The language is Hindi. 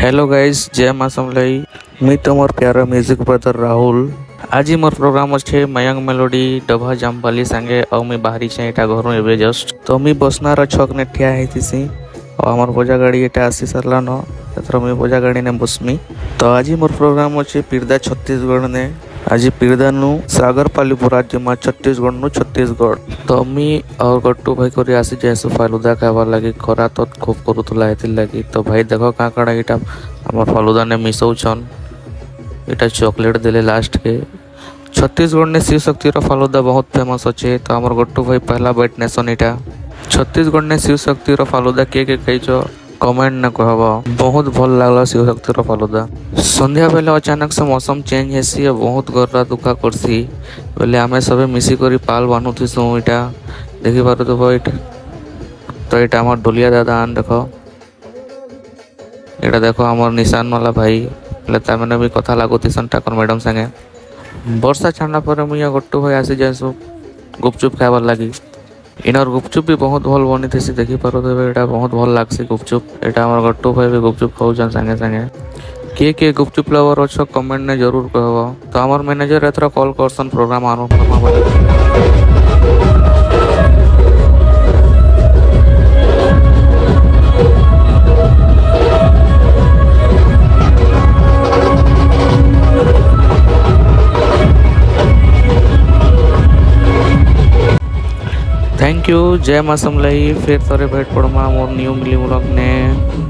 हेलो गाइस, जय मां समलाई। मैं तुमर प्यारा म्यूजिक ब्रदर राहुल। आज मोर प्रोग्राम अच्छे मयंक मेलोडी डभा जामबाली संगे और मैं बाहरी छे एटा घर एबे जस्ट तो मैं बसनार छक ने ठिया हेतिसी और हमर बोजा गाड़ी एटा आसी सरला न तथर मैं बोजा गाड़ी ने बसमी। तो आज मोर प्रोग्राम अच्छे पिरदा छत्तीसगढ़ ने आज पिरदा नु सागरपाली राज्य में छत्तीसगढ़ नु छत्तीसगढ़। तो मी और गट्टू भाई को आसी जैसे फालुदा खावा लगी खरा तो खूब करूला लगी। तो भाई देखो का कड़ा इटा हमार फालुदा ने मिसौछन इटा चॉकलेट देले लास्ट के। छत्तीसगढ़ ने शिव शक्ति फालुदा बहुत फेमस अच्छे। तो हमार गट्टू भाई पहला बैठ नेसन इटा छत्तीसगढ़ ने शिव शक्ति फालुदा के कहीच कमेंट न कहबा बहुत भल लगला शिव शक्ति फालुदा। संध्या बेले अचानक से मौसम चेंज हेसी बहुत गर्रा दुखा करसी बेले आमे सबे मिसी करी पाल बानुथिसु इटा देखि पारुथबो इटा। तो इटा हमर डोलिया दादा आन देखो इटा देखो हमर निशान वाला भाई ले तामने भी कथा लागुथिसन ठाकुर मैडम संगे। वर्षा छाड़ना पर मुझे गट्टू भाई आसी जासु गुपचुप खाइबार लगी। इनर गुपचुप भी बहुत भल बनी थी देखी पारे इटा बहुत भल लगसी गुपचुप। एटा हमर गट्टू भाई भी गुपचुप खाऊन संगे संगे के गुपचुप लवर अच्छ कमेंट ने जरूर कहब। तो हमार मैनेजर एथरा कॉल करसन प्रोग्राम अनुपमा बोले। थैंक यू, जय मां समलाई। फिर थोड़े भेट पड़मा मोर न्यू मिली ब्लॉग ने।